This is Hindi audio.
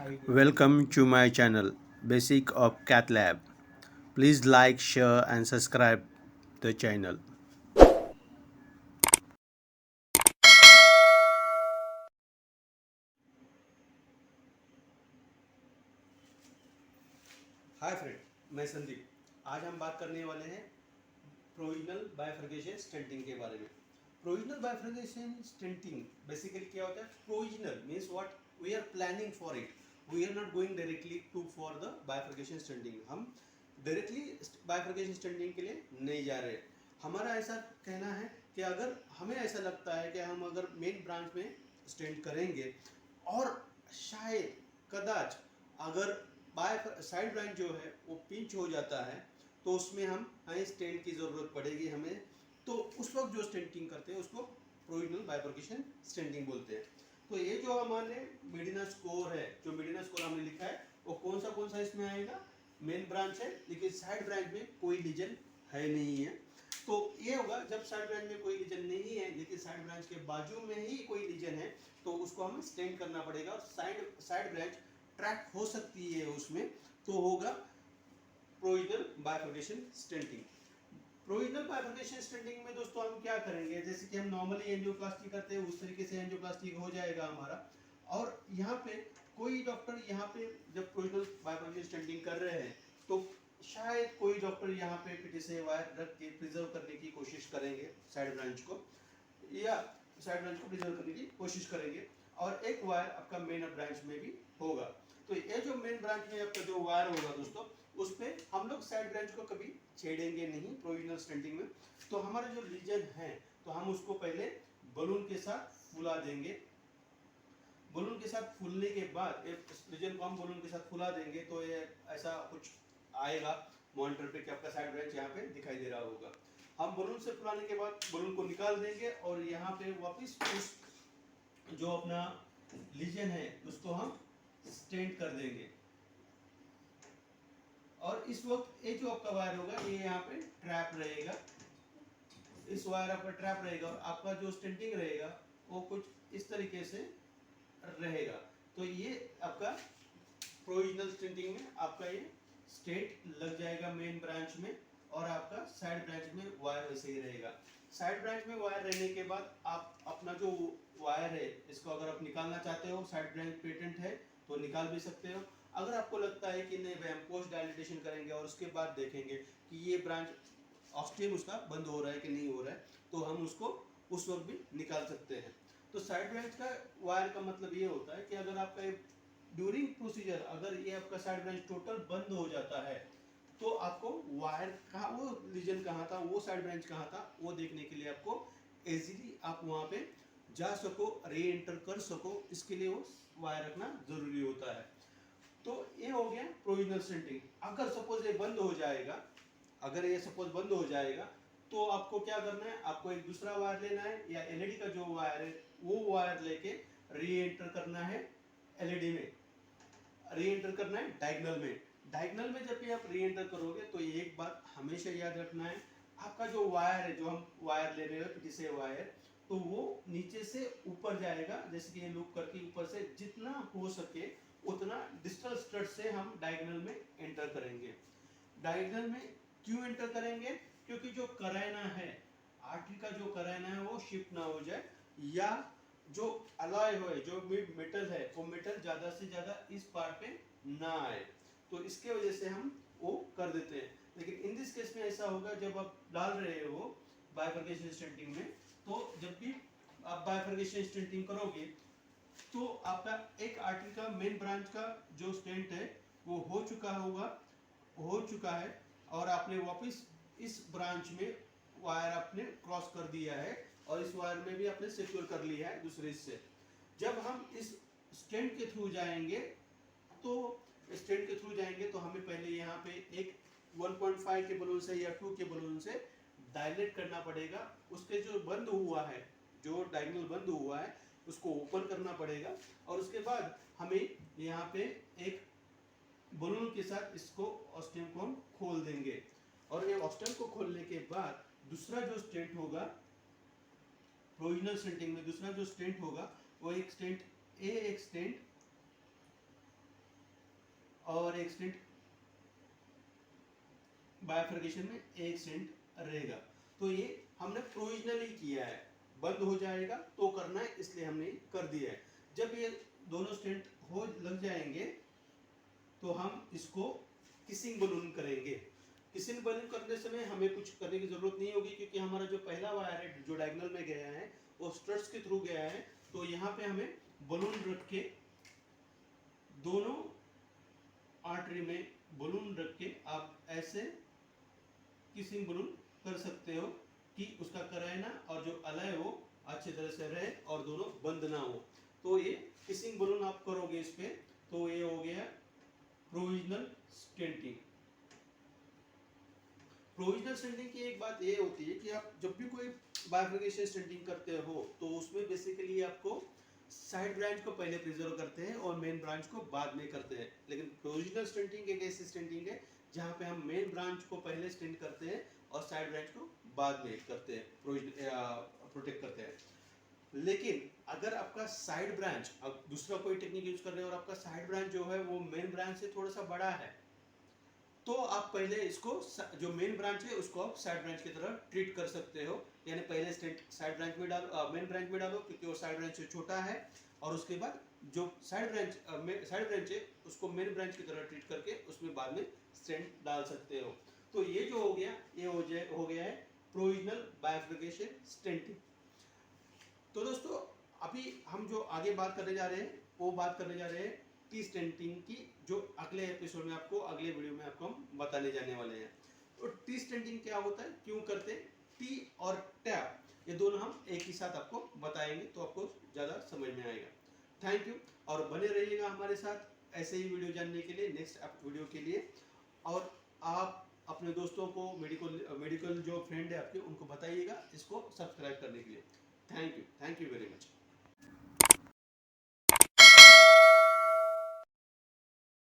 Welcome to my channel, Basic of Cath Lab. Please like, share, and subscribe the channel. Hi friend, मैं संदीप। आज हम बात करने वाले हैं प्रोविजनल बाइफरकेशन स्टेंटिंग के बारे में। प्रोविजनल बाइफरकेशन स्टेंटिंग बेसिकली क्या होता है? Provisional means what we are planning for it, we are not going directly to for the bifurcation stenting. हम डायरेक्टली बाइफरकेशन स्टेंटिंग के लिए नहीं जा रहे। हमारा ऐसा कहना है कि अगर हमें ऐसा लगता है कि हम अगर मेन ब्रांच में स्टेंट करेंगे और शायद कदाच अगर बाय साइड ब्रांच जो है वो पिंच हो जाता है तो उसमें हमें स्टेंट की ज़रूरत पड़ेगी हमें। तो उस वक्त जो स्टेंटिंग करते हैं उसको प्रोविजनल बाइफरकेशन स्टेंटिंग बोलते हैं। तो ये जो हमारे मेडिना स्कोर है, जो मेडिना स्कोर हमने लिखा है वो कौन सा इसमें आएगा? मेन ब्रांच है लेकिन साइड ब्रांच में कोई लीजन है नहीं है। तो ये होगा जब साइड ब्रांच में कोई लीजन नहीं है लेकिन साइड ब्रांच के बाजू में ही कोई लीजन है तो उसको हमें स्टेंट करना पड़ेगा और साइड ब्रांच ट्रैक हो सकती है उसमें, तो होगा provisional bifurcation stenting. Provisional bifurcation stenting में दोस्तों हम क्या करेंगे? जैसे कि हम नॉर्मली एंजियोप्लास्टी करते हैं उस तरीके से एंजियोप्लास्टी हो जाएगा हमारा। और यहाँ पे कोई डॉक्टर यहाँ पे जब प्रोविजनल बाइफरकेशन स्टेंटिंग कर रहे हैं तो शायद कोई डॉक्टर यहाँ पे पीटी से वायर रख के प्रिजर्व करने की कोशिश करेंगे साइड ब्रांच को, या साइड ब्रांच को प्रिजर्व करने की कोशिश करेंगे। और एक वायर आपका मेन ब्रांच में भी होगा। तो ये जो मेन ब्रांच में आपका जो वायर होगा दोस्तों, उस पे हम लोग साइड ब्रांच को कभी छेड़ेंगे नहीं प्रोविजनल स्टेंटिंग में। तो हमारा जो लीजन है तो हम उसको पहले बलून के साथ फुला देंगे। बलून के साथ फूलने के बाद रीजन को हम बलून के साथ फुला देंगे तो ये ऐसा कुछ आएगा मॉनिटर पे कि आपका साइड ब्रांच यहाँ पे दिखाई दे रहा होगा। हम बलून से फुलाने के बाद बलून को निकाल देंगे और यहाँ पे वापस उस जो अपना लीजन है उसको हम स्टेंट कर देंगे। और इस वक्त ये जो आपका वायर होगा ये यहाँ पे ट्रैप रहेगा, इस वायर आपका ट्रैप रहेगा और आपका जो स्टेंटिंग रहेगा वो कुछ इस तरीके से रहेगा। तो ये आपका प्रोविजनल स्टेंटिंग में आपका ये स्टेट लग जाएगा मेन ब्रांच में और आपका साइड ब्रांच में वायर वैसे ही रहेगा। साइड ब्रांच में वायर रहने के बाद आप अपना जो वायर है इसको अगर आप निकालना चाहते हो, साइड ब्रांच पेटेंट है तो निकाल भी सकते हो। अगर आपको लगता है कि नहीं भाई हम पोस्ट डायलिटेशन करेंगे और उसके बाद देखेंगे कि ये ब्रांच ऑस्टियम उसका बंद हो रहा है कि नहीं हो रहा है तो हम उसको उस वक्त भी निकाल सकते हैं। तो साइड ब्रांच का वायर का मतलब ये होता है कि अगर आपका ड्यूरिंग प्रोसीजर अगर ये आपका साइड ब्रांच टोटल बंद हो जाता है तो आपको वायर कहाँ, वो रीजन कहाँ था, वो साइड ब्रांच कहाँ था, वो देखने के लिए आपको इजीली आप वहाँ पे जा सको, री एंटर कर सको, इसके लिए वो वायर रखना जरूरी होता है। तो ये हो गया प्रोविजनल स्टेंटिंग। अगर सपोज ये बंद हो जाएगा, अगर ये सपोज बंद हो जाएगा तो आपको क्या करना है? आपको एक दूसरा वायर लेना है या एलईडी का जो वायर है वो वायर लेके री एंटर करना है एलईडी में, री एंटर करना है डायगोनल में। डायगोनल में जब भी आप री एंटर करोगे तो एक बात हमेशा याद रखना है, आपका जो वायर है, जो हम वायर ले रहे हो पीटी से वायर, तो वो नीचे से ऊपर जाएगा। जैसे कि ये लूप करके ऊपर से जितना हो सके उतना डिस्टल स्टड से हम डायगोनल में एंटर करेंगे। डायगोनल में क्यों एंटर करेंगे? क्योंकि जो करैना है, आर्टरी का जो करैना है वो शिफ्ट ना हो जाए, या जो अलॉय हो, जो मेटल है वो मेटल ज्यादा से ज्यादा इस पार्ट पे ना आए। तो इसके वजह से हम वो कर देते हैं। लेकिन इन दिस केस में ऐसा होगा जब आप डाल रहे हो बाइफरकेशन स्टेंटिंग में, तो जब भी आप बाइफरकेशन स्टेंटिंग करोगे तो आपका एक आर्टरी का मेन ब्रांच का जो स्टेंट है वो हो चुका होगा, हो चुका है, और आपने वापस इस ब्रांच में वायर आपने क्रॉस कर दिया है और इस वायर में भी आपने सिक्योर कर लिया है दूसरे से। जब हम इस स्टेंट के थ्रू जाएंगे तो स्टेंट के थ्रू जाएंगे तो हमें पहले यहाँ पे एक 1.5 के बलून से या 2 के बलून से डायलेट करना पड़ेगा। उसके जो बंद हुआ है, जो डायगोनल बंद हुआ है उसको ओपन करना पड़ेगा और उसके बाद हमें यहाँ पे एक बलून के साथ इसको ऑस्टियम को हम खोल देंगे। और ये ऑस्टियम को खोलने के बाद दूसरा जो स्टेंट होगा प्रोविजनल स्टेंटिंग में, दूसरा जो स्टेंट होगा वो एक स्टेंट ए, एक स्टेंट और एक स्टेंट बाइफरकेशन में एक स्टेंट रहेगा। तो ये हमने प्रोविजनली किया है, बंद हो जाएगा तो करना है इसलिए हमने कर दिया है। जब ये दोनों स्टेंट हो लग जाएंगे तो हम इसको किसिंग बलून करेंगे। किसिंग बलून करने समय हमें कुछ करने की जरूरत नहीं होगी, क्योंकि हमारा जो पहला वायर है जो डायगोनल में गया है वो स्ट्रट्स के थ्रू गया है। तो यहाँ पे हमें बलून रख के दोनों आर्टरी में बलून रख के आप ऐसे किसिंग बलून कर सकते हो कि उसका करैना और जो अलय वो अच्छी तरह से रहे और दोनों बंद ना हो। तो ये किसिंग बलून आप करोगे इस पे, तो ये हो गया प्रोविजनल स्टेंटिंग। प्रोविजनल स्टेंटिंग की एक बात ये होती है कि आप जब भी कोई बाइफरकेशन स्टेंटिंग करते हो तो उसमें बेसिकली आपको साइड ब्रांच को पहले प्रिजर्व करते हैं और मेन ब्रांच को बाद में करते हैं। लेकिन प्रोविजनल स्टेंटिंग एक ऐसी स्टेंटिंग है जहाँ पे हम मेन ब्रांच को पहले स्टेंट करते हैं और साइड ब्रांच को बाद में करते हैं, प्रोटेक्ट करते हैं। लेकिन अगर आपका साइड ब्रांच, अब दूसरा कोई टेक्निक यूज कर रहे हैं और आपका साइड ब्रांच जो है वो मेन ब्रांच से थोड़ा सा बड़ा है, तो आप पहले इसको जो मेन ब्रांच है उसको आप साइड ब्रांच की तरह ट्रीट कर सकते हो। यानी पहले स्टेंट साइड ब्रांच में डालो, मेन ब्रांच में डालो क्योंकि वो साइड ब्रांच से छोटा है, और उसके बाद जो साइड ब्रांच है उसको मेन ब्रांच की तरह ट्रीट करके उसमें बाद में स्टेंट डाल सकते हो। तो ये जो हो गया ये हो गया है प्रोविजनल बाइफरकेशन स्टेंटिंग। तो दोस्तों अभी हम जो आगे बात करने जा रहे हैं वो बात करने जा रहे हैं टी स्टेंटिंग की, जो अगले एपिसोड में आपको, अगले वीडियो में आपको हम बताने जाने वाले हैं। तो टी स्टेंटिंग क्या होता है, क्यों करते हैं, टी और टैप ये दोनों हम एक ही साथ आपको बताएंगे तो आपको ज़्यादा समझ में आएगा। थैंक यू, और बने रहिएगा हमारे साथ ऐसे ही वीडियो जानने के लिए, नेक्स्ट वीडियो के लिए। और आप अपने दोस्तों को, मेडिकल जो फ्रेंड है आपके, उनको बताइएगा इसको सब्सक्राइब करने के लिए। Thank you very much.